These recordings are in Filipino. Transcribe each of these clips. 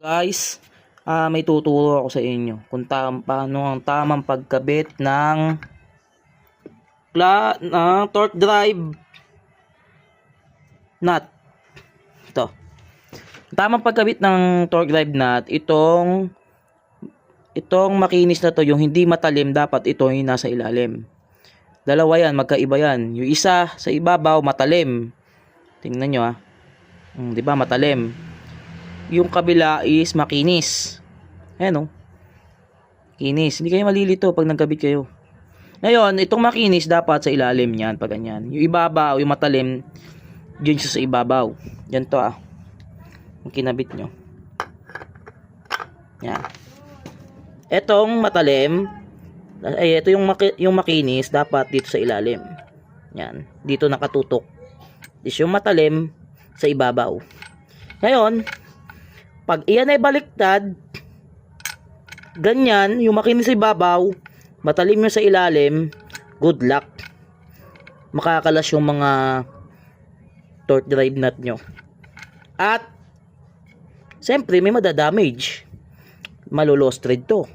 Guys, may tuturo ako sa inyo kung paano ang tamang pagkabit ng torque drive nut. Ito. Tamang pagkabit ng torque drive nut, itong makinis na to, yung hindi matalim, dapat ito yung nasa ilalim. Dalawa yan, magkaiba yan. Yung isa sa ibabaw matalim. Tingnan nyo ah. 'Di ba matalim? Yung kabila is makinis. Ayan oh. Kinis. Hindi kayo malilito pag nagkabit kayo. Ngayon, itong makinis dapat sa ilalim niyan pag ganyan. Yung ibabaw, yung matalim, yun siya sa ibabaw. Yan to ah. Yung kinabit nyo. Yan. Etong matalim, ito yung makinis dapat dito sa ilalim. Yan. Dito nakatutok. Is yung matalim sa ibabaw. Ngayon, pag iyan ay baliktad, ganyan, yung makinis sa ibabaw, matalim yung sa ilalim, good luck. Makakalas yung mga torque drive nut nyo. At, siyempre, may madadamage. Malulost thread to.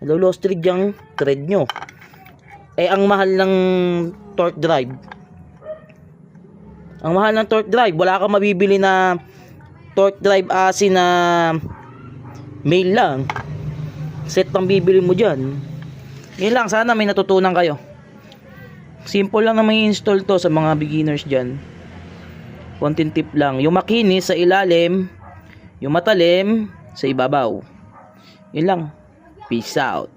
Malulost thread yung thread nyo. Eh, ang mahal ng torque drive. Ang mahal ng torque drive, wala kang mabibili na torque drive asin na mail lang. Set pang bibili mo dyan. Yun lang, sana may natutunan kayo. Simple lang na may install to sa mga beginners dyan. Konting tip lang. Yung makinis sa ilalim, yung matalim sa ibabaw. Yun lang. Peace out.